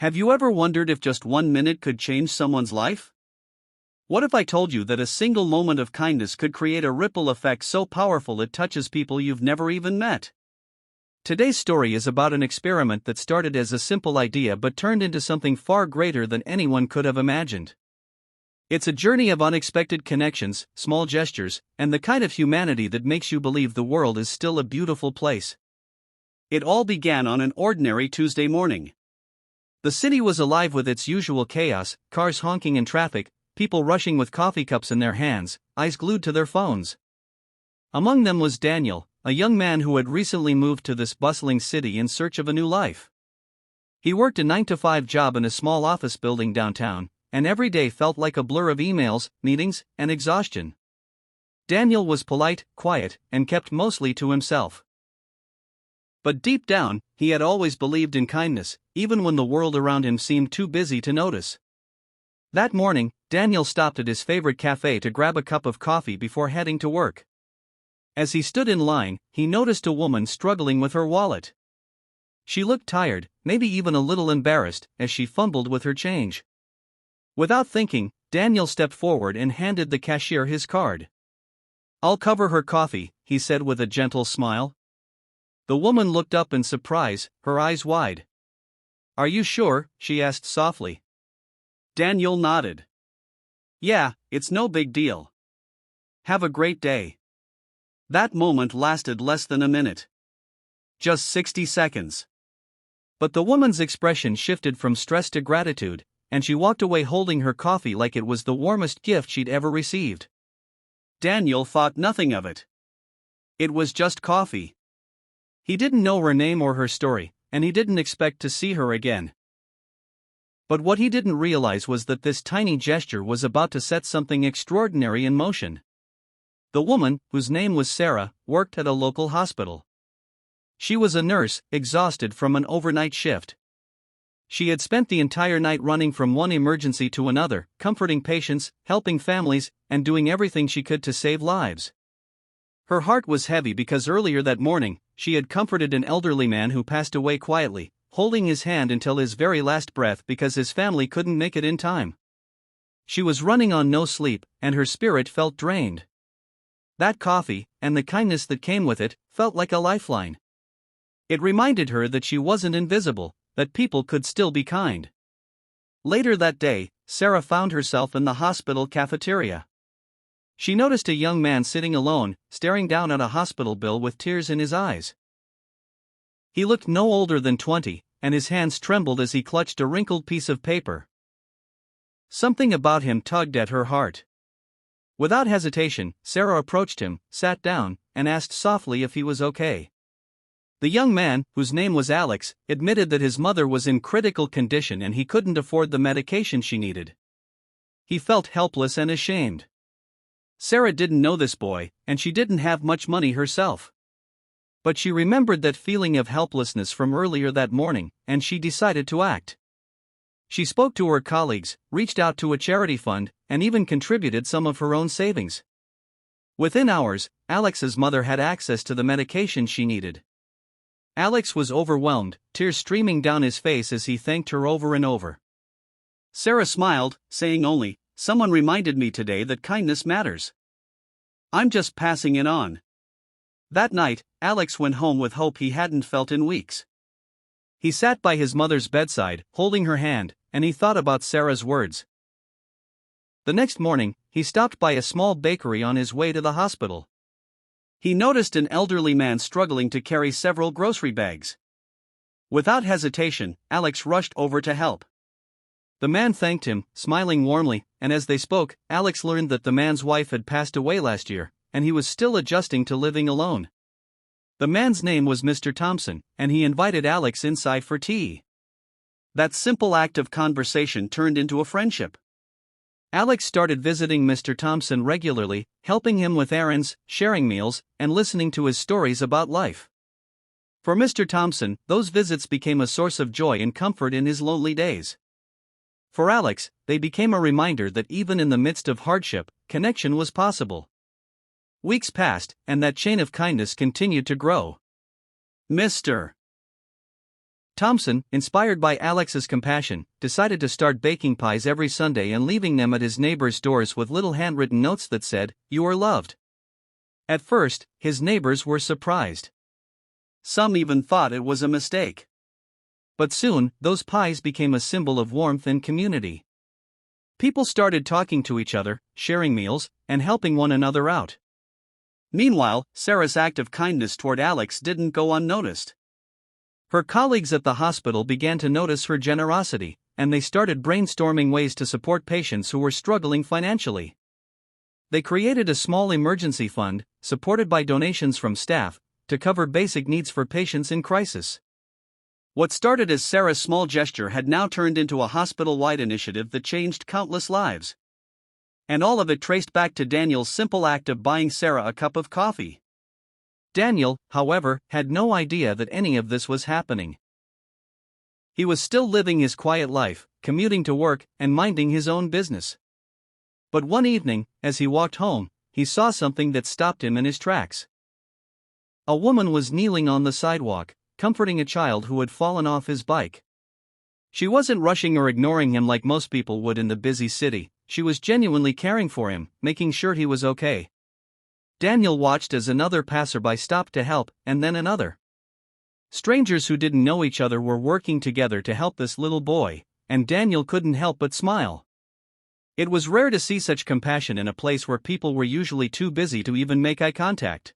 Have you ever wondered if just 1 minute could change someone's life? What if I told you that a single moment of kindness could create a ripple effect so powerful it touches people you've never even met? Today's story is about an experiment that started as a simple idea but turned into something far greater than anyone could have imagined. It's a journey of unexpected connections, small gestures, and the kind of humanity that makes you believe the world is still a beautiful place. It all began on an ordinary Tuesday morning. The city was alive with its usual chaos, cars honking in traffic, people rushing with coffee cups in their hands, eyes glued to their phones. Among them was Daniel, a young man who had recently moved to this bustling city in search of a new life. He worked a 9-to-5 job in a small office building downtown, and every day felt like a blur of emails, meetings, and exhaustion. Daniel was polite, quiet, and kept mostly to himself. But deep down, he had always believed in kindness, even when the world around him seemed too busy to notice. That morning, Daniel stopped at his favorite café to grab a cup of coffee before heading to work. As he stood in line, he noticed a woman struggling with her wallet. She looked tired, maybe even a little embarrassed, as she fumbled with her change. Without thinking, Daniel stepped forward and handed the cashier his card. "I'll cover her coffee," he said with a gentle smile. The woman looked up in surprise, her eyes wide. "Are you sure?" she asked softly. Daniel nodded. "Yeah, it's no big deal. Have a great day." That moment lasted less than a minute. Just 60 seconds. But the woman's expression shifted from stress to gratitude, and she walked away holding her coffee like it was the warmest gift she'd ever received. Daniel thought nothing of it. It was just coffee. He didn't know her name or her story, and he didn't expect to see her again. But what he didn't realize was that this tiny gesture was about to set something extraordinary in motion. The woman, whose name was Sarah, worked at a local hospital. She was a nurse, exhausted from an overnight shift. She had spent the entire night running from one emergency to another, comforting patients, helping families, and doing everything she could to save lives. Her heart was heavy because earlier that morning, she had comforted an elderly man who passed away quietly, holding his hand until his very last breath because his family couldn't make it in time. She was running on no sleep, and her spirit felt drained. That coffee, and the kindness that came with it, felt like a lifeline. It reminded her that she wasn't invisible, that people could still be kind. Later that day, Sarah found herself in the hospital cafeteria. She noticed a young man sitting alone, staring down at a hospital bill with tears in his eyes. He looked no older than 20, and his hands trembled as he clutched a wrinkled piece of paper. Something about him tugged at her heart. Without hesitation, Sarah approached him, sat down, and asked softly if he was okay. The young man, whose name was Alex, admitted that his mother was in critical condition and he couldn't afford the medication she needed. He felt helpless and ashamed. Sarah didn't know this boy, and she didn't have much money herself. But she remembered that feeling of helplessness from earlier that morning, and she decided to act. She spoke to her colleagues, reached out to a charity fund, and even contributed some of her own savings. Within hours, Alex's mother had access to the medication she needed. Alex was overwhelmed, tears streaming down his face as he thanked her over and over. Sarah smiled, saying only, "Someone reminded me today that kindness matters. I'm just passing it on." That night, Alex went home with hope he hadn't felt in weeks. He sat by his mother's bedside, holding her hand, and he thought about Sarah's words. The next morning, he stopped by a small bakery on his way to the hospital. He noticed an elderly man struggling to carry several grocery bags. Without hesitation, Alex rushed over to help. The man thanked him, smiling warmly, and as they spoke, Alex learned that the man's wife had passed away last year, and he was still adjusting to living alone. The man's name was Mr. Thompson, and he invited Alex inside for tea. That simple act of conversation turned into a friendship. Alex started visiting Mr. Thompson regularly, helping him with errands, sharing meals, and listening to his stories about life. For Mr. Thompson, those visits became a source of joy and comfort in his lonely days. For Alex, they became a reminder that even in the midst of hardship, connection was possible. Weeks passed, and that chain of kindness continued to grow. Mr. Thompson, inspired by Alex's compassion, decided to start baking pies every Sunday and leaving them at his neighbors' doors with little handwritten notes that said, "You are loved." At first, his neighbors were surprised. Some even thought it was a mistake. But soon, those pies became a symbol of warmth and community. People started talking to each other, sharing meals, and helping one another out. Meanwhile, Sarah's act of kindness toward Alex didn't go unnoticed. Her colleagues at the hospital began to notice her generosity, and they started brainstorming ways to support patients who were struggling financially. They created a small emergency fund, supported by donations from staff, to cover basic needs for patients in crisis. What started as Sarah's small gesture had now turned into a hospital-wide initiative that changed countless lives. And all of it traced back to Daniel's simple act of buying Sarah a cup of coffee. Daniel, however, had no idea that any of this was happening. He was still living his quiet life, commuting to work, and minding his own business. But one evening, as he walked home, he saw something that stopped him in his tracks. A woman was kneeling on the sidewalk, comforting a child who had fallen off his bike. She wasn't rushing or ignoring him like most people would in the busy city. She was genuinely caring for him, making sure he was okay. Daniel watched as another passerby stopped to help, and then another. Strangers who didn't know each other were working together to help this little boy, and Daniel couldn't help but smile. It was rare to see such compassion in a place where people were usually too busy to even make eye contact.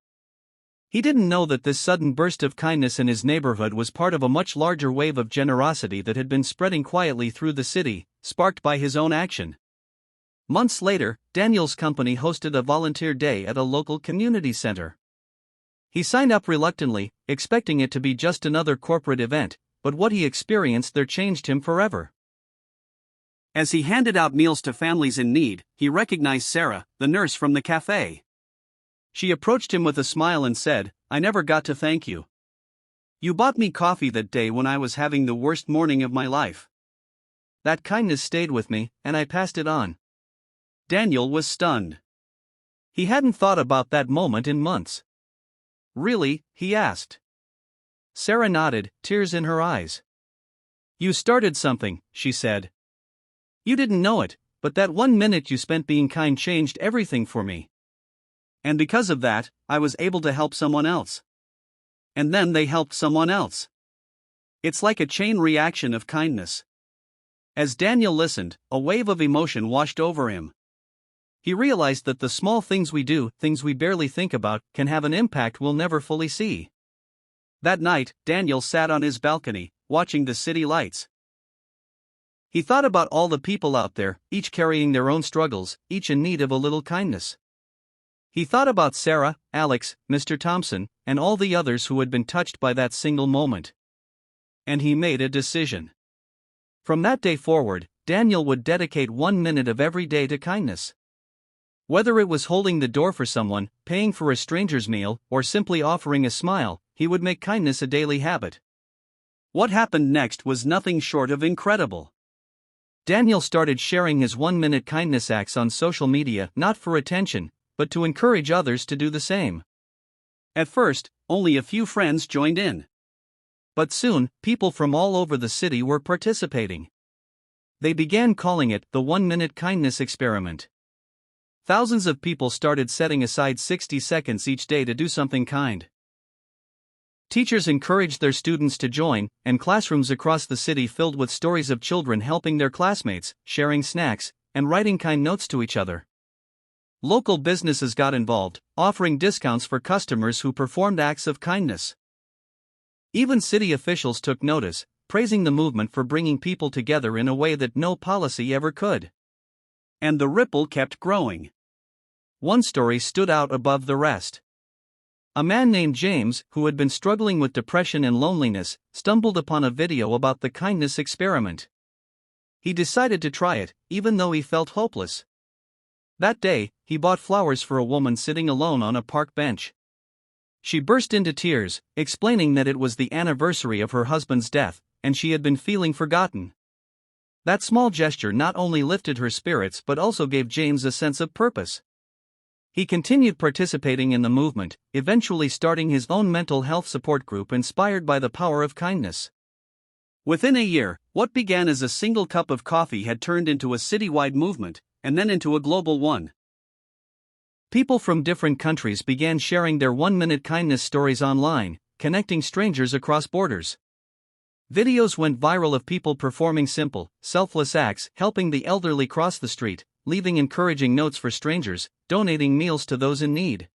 He didn't know that this sudden burst of kindness in his neighborhood was part of a much larger wave of generosity that had been spreading quietly through the city, sparked by his own action. Months later, Daniel's company hosted a volunteer day at a local community center. He signed up reluctantly, expecting it to be just another corporate event, but what he experienced there changed him forever. As he handed out meals to families in need, he recognized Sarah, the nurse from the café. She approached him with a smile and said, "I never got to thank you. You bought me coffee that day when I was having the worst morning of my life. That kindness stayed with me, and I passed it on." Daniel was stunned. He hadn't thought about that moment in months. "Really?" he asked. Sarah nodded, tears in her eyes. "You started something," she said. "You didn't know it, but that 1 minute you spent being kind changed everything for me. And because of that, I was able to help someone else. And then they helped someone else. It's like a chain reaction of kindness." As Daniel listened, a wave of emotion washed over him. He realized that the small things we do, things we barely think about, can have an impact we'll never fully see. That night, Daniel sat on his balcony, watching the city lights. He thought about all the people out there, each carrying their own struggles, each in need of a little kindness. He thought about Sarah, Alex, Mr. Thompson, and all the others who had been touched by that single moment. And he made a decision. From that day forward, Daniel would dedicate 1 minute of every day to kindness. Whether it was holding the door for someone, paying for a stranger's meal, or simply offering a smile, he would make kindness a daily habit. What happened next was nothing short of incredible. Daniel started sharing his 1-minute kindness acts on social media, not for attention, but to encourage others to do the same. At first, only a few friends joined in. But soon, people from all over the city were participating. They began calling it the 1-minute kindness experiment. Thousands of people started setting aside 60 seconds each day to do something kind. Teachers encouraged their students to join, and classrooms across the city filled with stories of children helping their classmates, sharing snacks, and writing kind notes to each other. Local businesses got involved, offering discounts for customers who performed acts of kindness. Even city officials took notice, praising the movement for bringing people together in a way that no policy ever could. And the ripple kept growing. One story stood out above the rest. A man named James, who had been struggling with depression and loneliness, stumbled upon a video about the kindness experiment. He decided to try it, even though he felt hopeless. That day, he bought flowers for a woman sitting alone on a park bench. She burst into tears, explaining that it was the anniversary of her husband's death, and she had been feeling forgotten. That small gesture not only lifted her spirits but also gave James a sense of purpose. He continued participating in the movement, eventually starting his own mental health support group inspired by the power of kindness. Within a year, what began as a single cup of coffee had turned into a citywide movement, and then into a global one. People from different countries began sharing their one-minute kindness stories online, connecting strangers across borders. Videos went viral of people performing simple, selfless acts, helping the elderly cross the street, leaving encouraging notes for strangers, donating meals to those in need.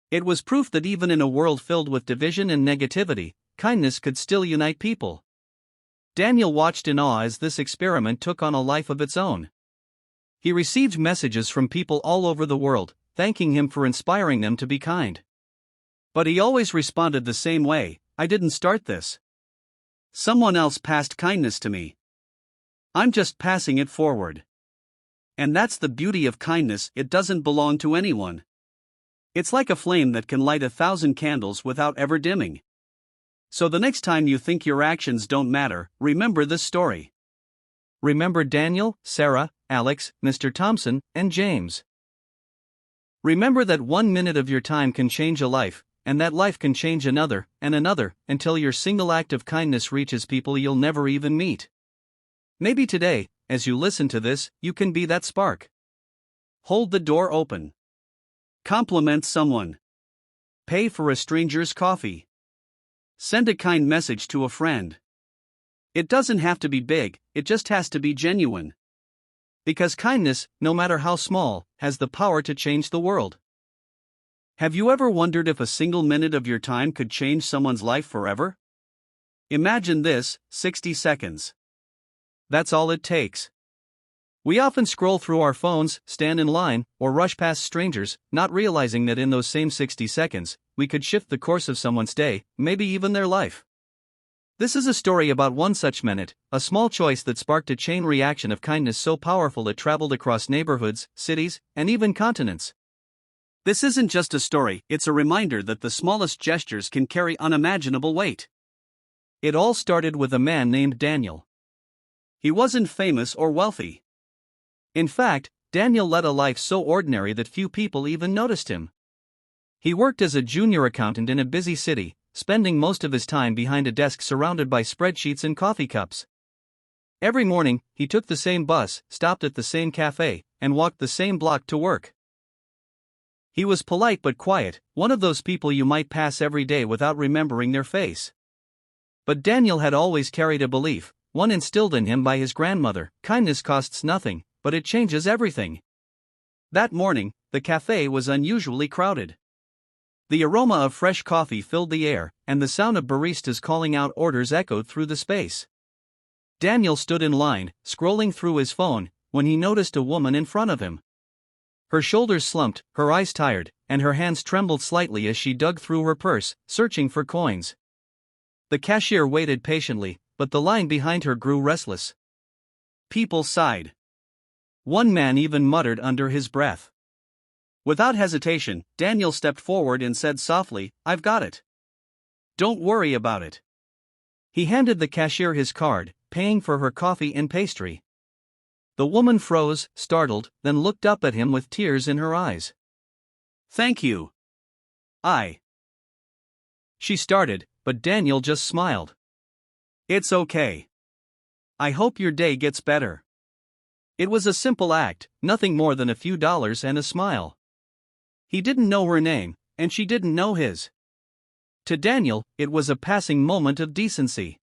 It was proof that even in a world filled with division and negativity, kindness could still unite people. Daniel watched in awe as this experiment took on a life of its own. He received messages from people all over the world, thanking him for inspiring them to be kind. But he always responded the same way: "I didn't start this. Someone else passed kindness to me. I'm just passing it forward." And that's the beauty of kindness, it doesn't belong to anyone. It's like a flame that can light 1,000 candles without ever dimming. So the next time you think your actions don't matter, remember this story. Remember Daniel, Sarah, Alex, Mr. Thompson, and James. Remember that 1 minute of your time can change a life, and that life can change another, and another, until your single act of kindness reaches people you'll never even meet. Maybe today, as you listen to this, you can be that spark. Hold the door open. Compliment someone. Pay for a stranger's coffee. Send a kind message to a friend. It doesn't have to be big, it just has to be genuine. Because kindness, no matter how small, has the power to change the world. Have you ever wondered if a single minute of your time could change someone's life forever? Imagine this: 60 seconds. That's all it takes. We often scroll through our phones, stand in line, or rush past strangers, not realizing that in those same 60 seconds, we could shift the course of someone's day, maybe even their life. This is a story about one such minute, a small choice that sparked a chain reaction of kindness so powerful it traveled across neighborhoods, cities, and even continents. This isn't just a story, it's a reminder that the smallest gestures can carry unimaginable weight. It all started with a man named Daniel. He wasn't famous or wealthy. In fact, Daniel led a life so ordinary that few people even noticed him. He worked as a junior accountant in a busy city, spending most of his time behind a desk surrounded by spreadsheets and coffee cups. Every morning, he took the same bus, stopped at the same café, and walked the same block to work. He was polite but quiet, one of those people you might pass every day without remembering their face. But Daniel had always carried a belief, one instilled in him by his grandmother: kindness costs nothing, but it changes everything. That morning, the café was unusually crowded. The aroma of fresh coffee filled the air, and the sound of baristas calling out orders echoed through the space. Daniel stood in line, scrolling through his phone, when he noticed a woman in front of him. Her shoulders slumped, her eyes tired, and her hands trembled slightly as she dug through her purse, searching for coins. The cashier waited patiently, but the line behind her grew restless. People sighed. One man even muttered under his breath. Without hesitation, Daniel stepped forward and said softly, "I've got it. Don't worry about it." He handed the cashier his card, paying for her coffee and pastry. The woman froze, startled, then looked up at him with tears in her eyes. "Thank you. She started, but Daniel just smiled. "It's okay. I hope your day gets better." It was a simple act, nothing more than a few dollars and a smile. He didn't know her name, and she didn't know his. To Daniel, it was a passing moment of decency.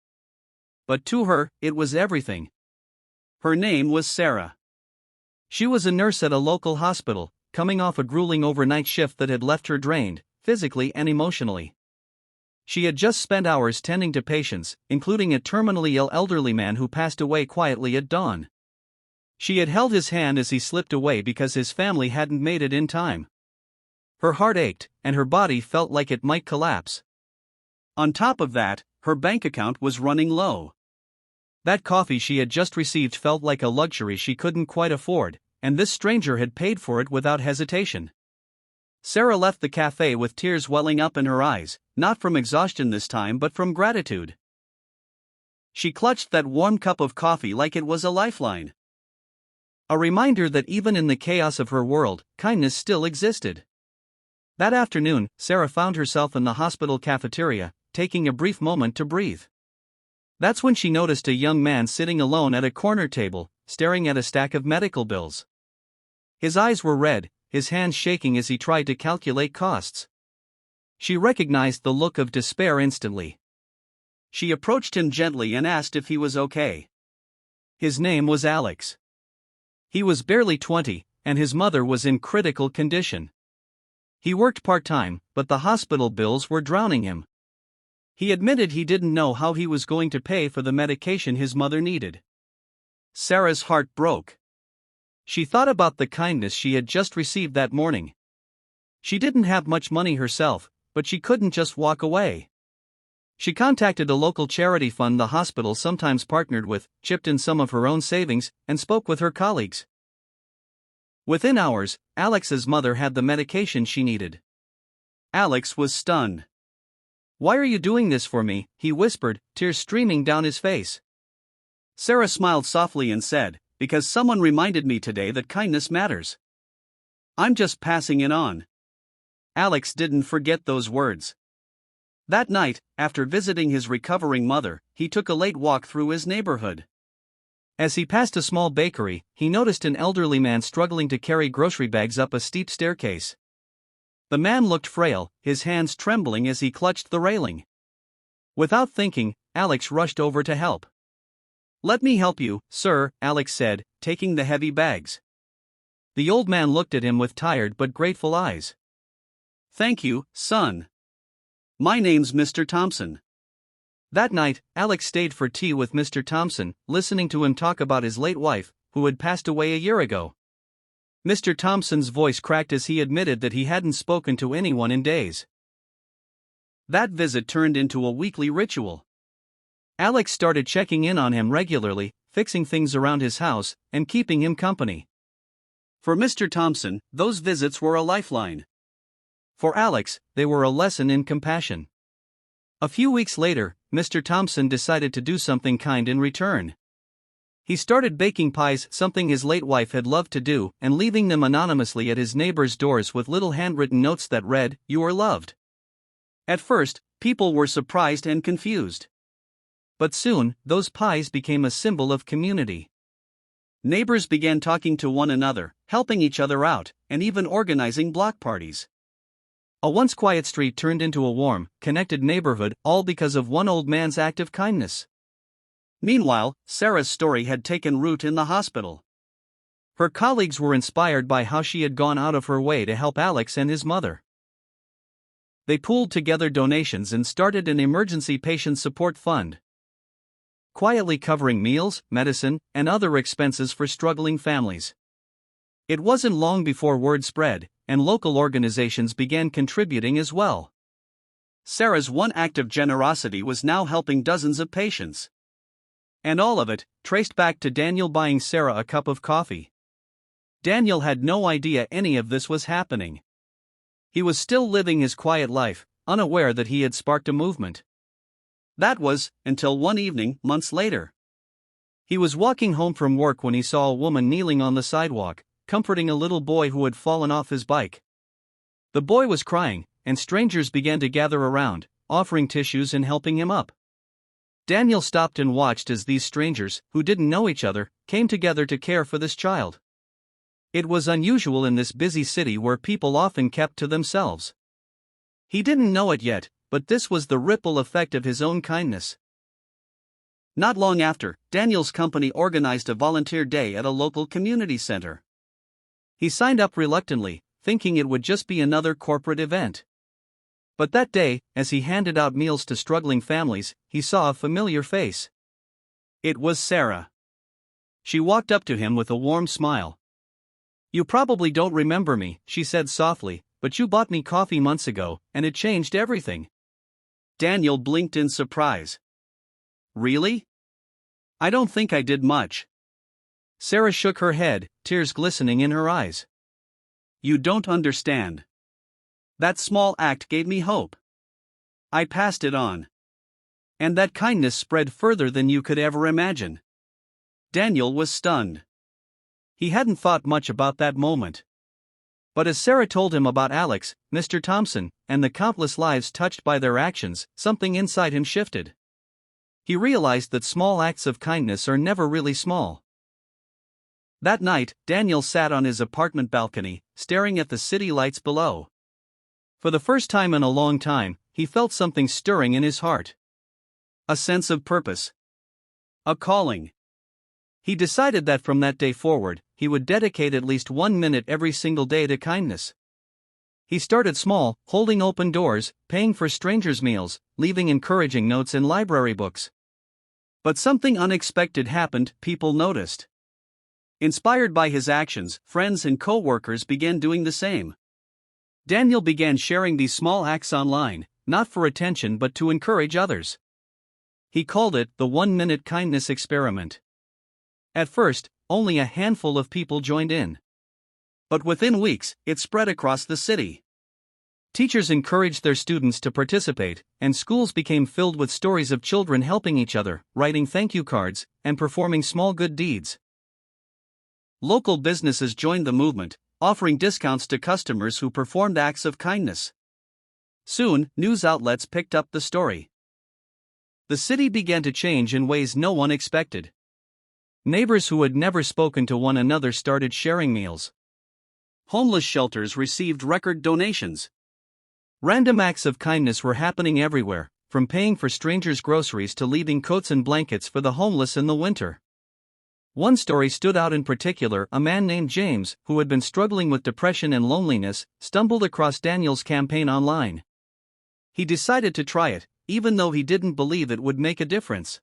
But to her, it was everything. Her name was Sarah. She was a nurse at a local hospital, coming off a grueling overnight shift that had left her drained, physically and emotionally. She had just spent hours tending to patients, including a terminally ill elderly man who passed away quietly at dawn. She had held his hand as he slipped away because his family hadn't made it in time. Her heart ached, and her body felt like it might collapse. On top of that, her bank account was running low. That coffee she had just received felt like a luxury she couldn't quite afford, and this stranger had paid for it without hesitation. Sarah left the cafe with tears welling up in her eyes, not from exhaustion this time but from gratitude. She clutched that warm cup of coffee like it was a lifeline. A reminder that even in the chaos of her world, kindness still existed. That afternoon, Sarah found herself in the hospital cafeteria, taking a brief moment to breathe. That's when she noticed a young man sitting alone at a corner table, staring at a stack of medical bills. His eyes were red, his hands shaking as he tried to calculate costs. She recognized the look of despair instantly. She approached him gently and asked if he was okay. His name was Alex. He was barely 20, and his mother was in critical condition. He worked part-time, but the hospital bills were drowning him. He admitted he didn't know how he was going to pay for the medication his mother needed. Sarah's heart broke. She thought about the kindness she had just received that morning. She didn't have much money herself, but she couldn't just walk away. She contacted a local charity fund the hospital sometimes partnered with, chipped in some of her own savings, and spoke with her colleagues. Within hours, Alex's mother had the medication she needed. Alex was stunned. "Why are you doing this for me?" he whispered, tears streaming down his face. Sarah smiled softly and said, "Because someone reminded me today that kindness matters. I'm just passing it on." Alex didn't forget those words. That night, after visiting his recovering mother, he took a late walk through his neighborhood. As he passed a small bakery, he noticed an elderly man struggling to carry grocery bags up a steep staircase. The man looked frail, his hands trembling as he clutched the railing. Without thinking, Alex rushed over to help. "Let me help you, sir," Alex said, taking the heavy bags. The old man looked at him with tired but grateful eyes. "Thank you, son. My name's Mr. Thompson." That night, Alex stayed for tea with Mr. Thompson, listening to him talk about his late wife, who had passed away a year ago. Mr. Thompson's voice cracked as he admitted that he hadn't spoken to anyone in days. That visit turned into a weekly ritual. Alex started checking in on him regularly, fixing things around his house, and keeping him company. For Mr. Thompson, those visits were a lifeline. For Alex, they were a lesson in compassion. A few weeks later, Mr. Thompson decided to do something kind in return. He started baking pies, something his late wife had loved to do, and leaving them anonymously at his neighbors' doors with little handwritten notes that read, "You are loved." At first, people were surprised and confused. But soon, those pies became a symbol of community. Neighbors began talking to one another, helping each other out, and even organizing block parties. A once quiet street turned into a warm, connected neighborhood, all because of one old man's act of kindness. Meanwhile, Sarah's story had taken root in the hospital. Her colleagues were inspired by how she had gone out of her way to help Alex and his mother. They pooled together donations and started an emergency patient support fund, quietly covering meals, medicine, and other expenses for struggling families. It wasn't long before word spread, and local organizations began contributing as well. Sarah's one act of generosity was now helping dozens of patients. And all of it, traced back to Daniel buying Sarah a cup of coffee. Daniel had no idea any of this was happening. He was still living his quiet life, unaware that he had sparked a movement. That was, until one evening, months later. He was walking home from work when he saw a woman kneeling on the sidewalk, comforting a little boy who had fallen off his bike. The boy was crying, and strangers began to gather around, offering tissues and helping him up. Daniel stopped and watched as these strangers, who didn't know each other, came together to care for this child. It was unusual in this busy city where people often kept to themselves. He didn't know it yet, but this was the ripple effect of his own kindness. Not long after, Daniel's company organized a volunteer day at a local community center. He signed up reluctantly, thinking it would just be another corporate event. But that day, as he handed out meals to struggling families, he saw a familiar face. It was Sarah. She walked up to him with a warm smile. "You probably don't remember me," she said softly, "but you bought me coffee months ago, and it changed everything." Daniel blinked in surprise. "Really? I don't think I did much." Sarah shook her head, tears glistening in her eyes. "You don't understand. That small act gave me hope. I passed it on. And that kindness spread further than you could ever imagine." Daniel was stunned. He hadn't thought much about that moment. But as Sarah told him about Alex, Mr. Thompson, and the countless lives touched by their actions, something inside him shifted. He realized that small acts of kindness are never really small. That night, Daniel sat on his apartment balcony, staring at the city lights below. For the first time in a long time, he felt something stirring in his heart. A sense of purpose. A calling. He decided that from that day forward, he would dedicate at least 1 minute every single day to kindness. He started small, holding open doors, paying for strangers' meals, leaving encouraging notes in library books. But something unexpected happened. People noticed. Inspired by his actions, friends and co-workers began doing the same. Daniel began sharing these small acts online, not for attention but to encourage others. He called it the 1-minute kindness experiment. At first, only a handful of people joined in. But within weeks, it spread across the city. Teachers encouraged their students to participate, and schools became filled with stories of children helping each other, writing thank you cards, and performing small good deeds. Local businesses joined the movement, offering discounts to customers who performed acts of kindness. Soon, news outlets picked up the story. The city began to change in ways no one expected. Neighbors who had never spoken to one another started sharing meals. Homeless shelters received record donations. Random acts of kindness were happening everywhere, from paying for strangers' groceries to leaving coats and blankets for the homeless in the winter. One story stood out in particular. A man named James, who had been struggling with depression and loneliness, stumbled across Daniel's campaign online. He decided to try it, even though he didn't believe it would make a difference.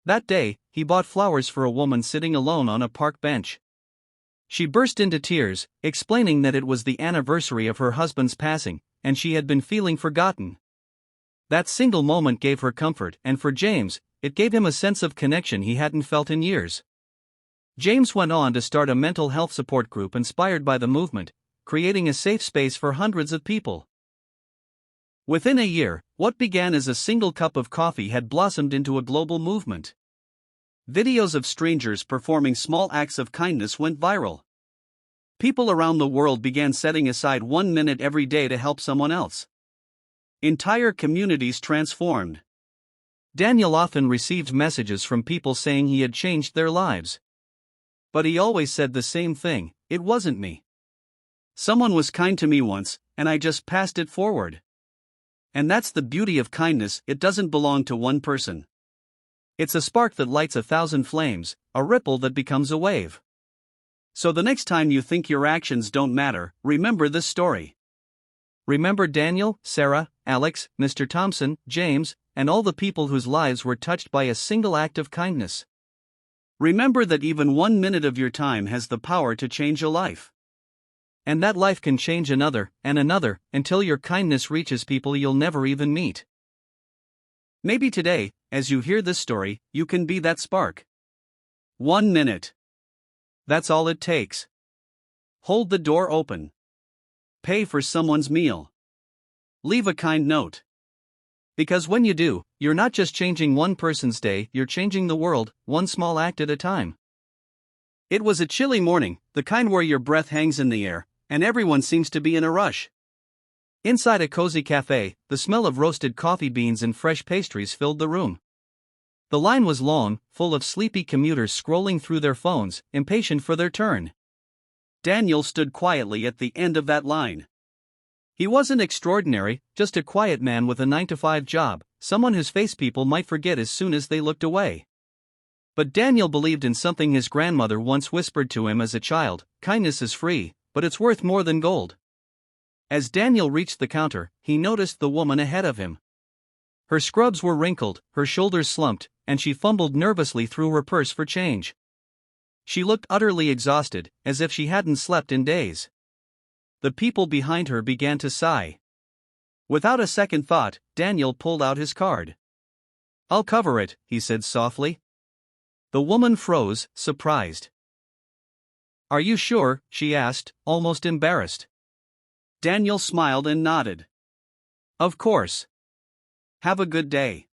That day, he bought flowers for a woman sitting alone on a park bench. She burst into tears, explaining that it was the anniversary of her husband's passing, and she had been feeling forgotten. That single moment gave her comfort, and for James, it gave him a sense of connection he hadn't felt in years. James went on to start a mental health support group inspired by the movement, creating a safe space for hundreds of people. Within a year, what began as a single cup of coffee had blossomed into a global movement. Videos of strangers performing small acts of kindness went viral. People around the world began setting aside 1 minute every day to help someone else. Entire communities transformed. Daniel often received messages from people saying he had changed their lives. But he always said the same thing: it wasn't me. Someone was kind to me once, and I just passed it forward. And that's the beauty of kindness, it doesn't belong to one person. It's a spark that lights 1,000 flames, a ripple that becomes a wave. So the next time you think your actions don't matter, remember this story. Remember Daniel, Sarah, Alex, Mr. Thompson, James, and all the people whose lives were touched by a single act of kindness. Remember that even 1 minute of your time has the power to change a life. And that life can change another, and another, until your kindness reaches people you'll never even meet. Maybe today, as you hear this story, you can be that spark. 1 minute. That's all it takes. Hold the door open. Pay for someone's meal. Leave a kind note. Because when you do, you're not just changing one person's day, you're changing the world, one small act at a time. It was a chilly morning, the kind where your breath hangs in the air, and everyone seems to be in a rush. Inside a cozy cafe, the smell of roasted coffee beans and fresh pastries filled the room. The line was long, full of sleepy commuters scrolling through their phones, impatient for their turn. Daniel stood quietly at the end of that line. He wasn't extraordinary, just a quiet man with a 9-to-5 job, someone whose face people might forget as soon as they looked away. But Daniel believed in something his grandmother once whispered to him as a child: kindness is free, but it's worth more than gold. As Daniel reached the counter, he noticed the woman ahead of him. Her scrubs were wrinkled, her shoulders slumped, and she fumbled nervously through her purse for change. She looked utterly exhausted, as if she hadn't slept in days. The people behind her began to sigh. Without a second thought, Daniel pulled out his card. "I'll cover it," he said softly. The woman froze, surprised. "Are you sure?" she asked, almost embarrassed. Daniel smiled and nodded. "Of course. Have a good day."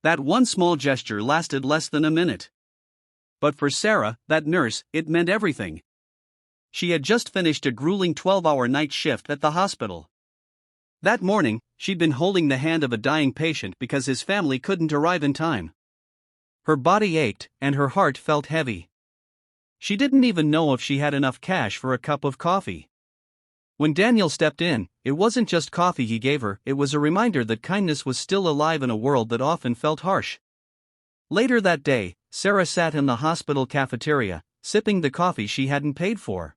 That one small gesture lasted less than a minute. But for Sarah, that nurse, it meant everything. She had just finished a grueling 12-hour night shift at the hospital. That morning, she'd been holding the hand of a dying patient because his family couldn't arrive in time. Her body ached, and her heart felt heavy. She didn't even know if she had enough cash for a cup of coffee. When Daniel stepped in, it wasn't just coffee he gave her, it was a reminder that kindness was still alive in a world that often felt harsh. Later that day, Sarah sat in the hospital cafeteria, sipping the coffee she hadn't paid for.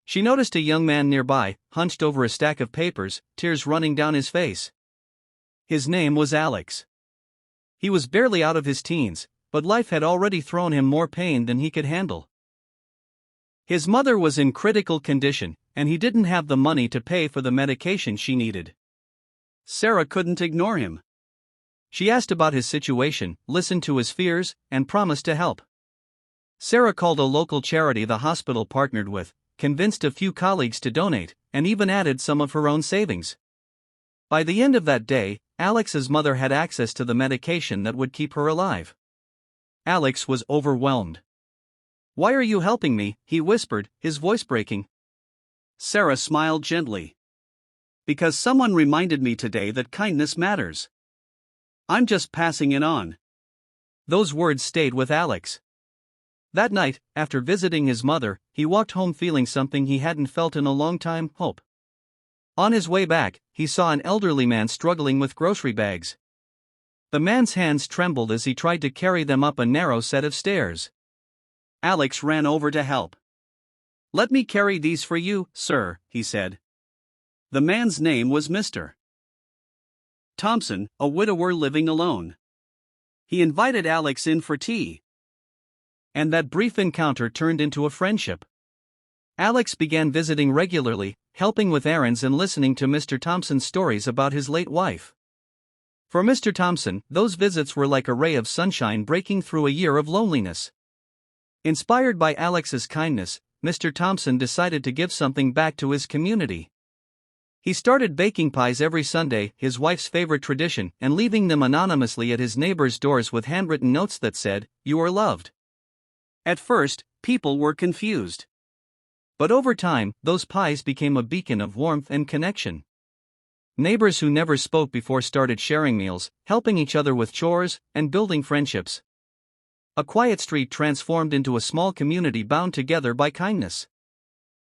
She noticed a young man nearby, hunched over a stack of papers, tears running down his face. His name was Alex. He was barely out of his teens, but life had already thrown him more pain than he could handle. His mother was in critical condition, and he didn't have the money to pay for the medication she needed. Sarah couldn't ignore him. She asked about his situation, listened to his fears, and promised to help. Sarah called a local charity the hospital partnered with, convinced a few colleagues to donate, and even added some of her own savings. By the end of that day, Alex's mother had access to the medication that would keep her alive. Alex was overwhelmed. "Why are you helping me?" he whispered, his voice breaking. Sarah smiled gently. "Because someone reminded me today that kindness matters. I'm just passing it on." Those words stayed with Alex. That night, after visiting his mother, he walked home feeling something he hadn't felt in a long time: hope. On his way back, he saw an elderly man struggling with grocery bags. The man's hands trembled as he tried to carry them up a narrow set of stairs. Alex ran over to help. "Let me carry these for you, sir," he said. The man's name was Mr. Thompson, a widower living alone. He invited Alex in for tea. And that brief encounter turned into a friendship. Alex began visiting regularly, helping with errands and listening to Mr. Thompson's stories about his late wife. For Mr. Thompson, those visits were like a ray of sunshine breaking through a year of loneliness. Inspired by Alex's kindness, Mr. Thompson decided to give something back to his community. He started baking pies every Sunday, his wife's favorite tradition, and leaving them anonymously at his neighbors' doors with handwritten notes that said, "You are loved." At first, people were confused. But over time, those pies became a beacon of warmth and connection. Neighbors who never spoke before started sharing meals, helping each other with chores, and building friendships. A quiet street transformed into a small community bound together by kindness.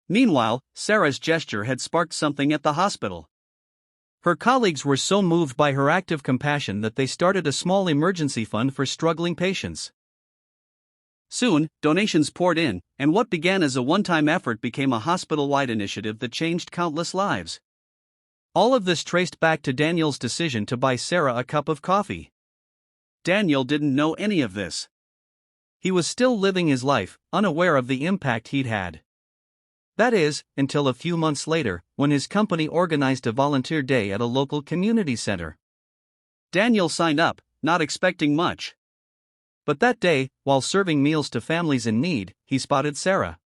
Meanwhile, Sarah's gesture had sparked something at the hospital. Her colleagues were so moved by her act of compassion that they started a small emergency fund for struggling patients. Soon, donations poured in, and what began as a one-time effort became a hospital-wide initiative that changed countless lives. All of this traced back to Daniel's decision to buy Sarah a cup of coffee. Daniel didn't know any of this. He was still living his life, unaware of the impact he'd had. That is, until a few months later, when his company organized a volunteer day at a local community center. Daniel signed up, not expecting much. But that day, while serving meals to families in need, he spotted Sarah.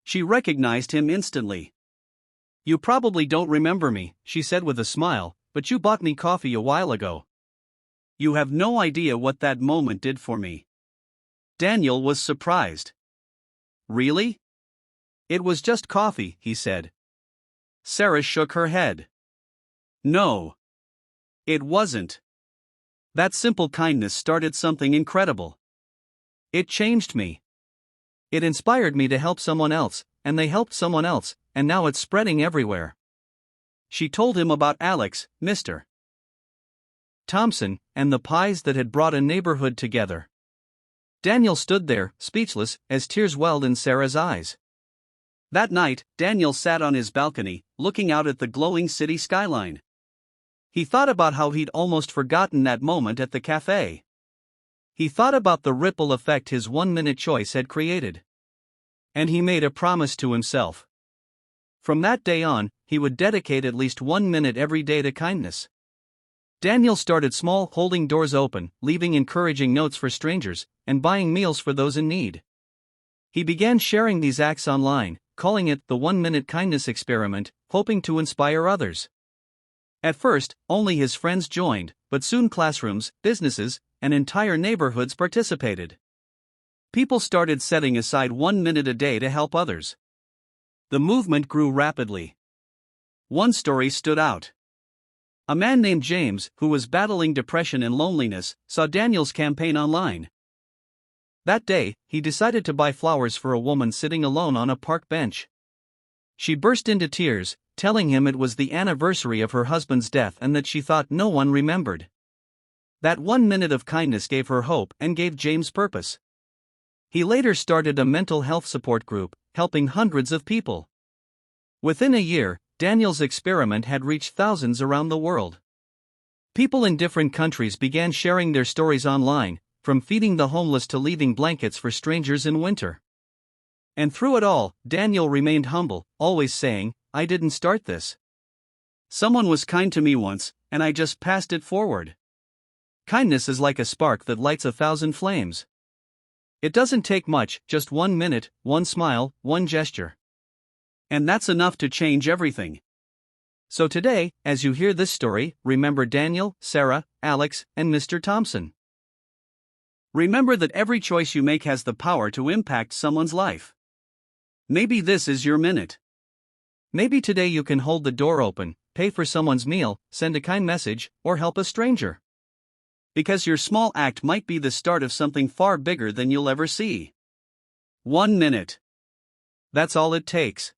She recognized him instantly. "You probably don't remember me," she said with a smile, "but you bought me coffee a while ago." You have no idea what that moment did for me. Daniel was surprised. "Really?" "It was just coffee," he said. Sarah shook her head. "No. It wasn't. That simple kindness started something incredible. It changed me. It inspired me to help someone else, and they helped someone else, and now it's spreading everywhere." She told him about Alex, Mr. Thompson, and the pies that had brought a neighborhood together. Daniel stood there, speechless, as tears welled in Sarah's eyes. That night, Daniel sat on his balcony, looking out at the glowing city skyline. He thought about how he'd almost forgotten that moment at the café. He thought about the ripple effect his one-minute choice had created. And he made a promise to himself. From that day on, he would dedicate at least 1 minute every day to kindness. Daniel started small, holding doors open, leaving encouraging notes for strangers, and buying meals for those in need. He began sharing these acts online, calling it the 1-minute kindness experiment, hoping to inspire others. At first, only his friends joined, but soon classrooms, businesses, and entire neighborhoods participated. People started setting aside 1 minute a day to help others. The movement grew rapidly. One story stood out. A man named James, who was battling depression and loneliness, saw Daniel's campaign online. That day, he decided to buy flowers for a woman sitting alone on a park bench. She burst into tears, telling him it was the anniversary of her husband's death and that she thought no one remembered. That 1 minute of kindness gave her hope and gave James purpose. He later started a mental health support group, helping hundreds of people. Within a year, Daniel's experiment had reached thousands around the world. People in different countries began sharing their stories online, from feeding the homeless to leaving blankets for strangers in winter. And through it all, Daniel remained humble, always saying, "I didn't start this. Someone was kind to me once, and I just passed it forward." Kindness is like a spark that lights 1,000 flames. It doesn't take much, just 1 minute, one smile, one gesture. And that's enough to change everything. So today, as you hear this story, remember Daniel, Sarah, Alex, and Mr. Thompson. Remember that every choice you make has the power to impact someone's life. Maybe this is your minute. Maybe today you can hold the door open, pay for someone's meal, send a kind message, or help a stranger. Because your small act might be the start of something far bigger than you'll ever see. 1 minute. That's all it takes.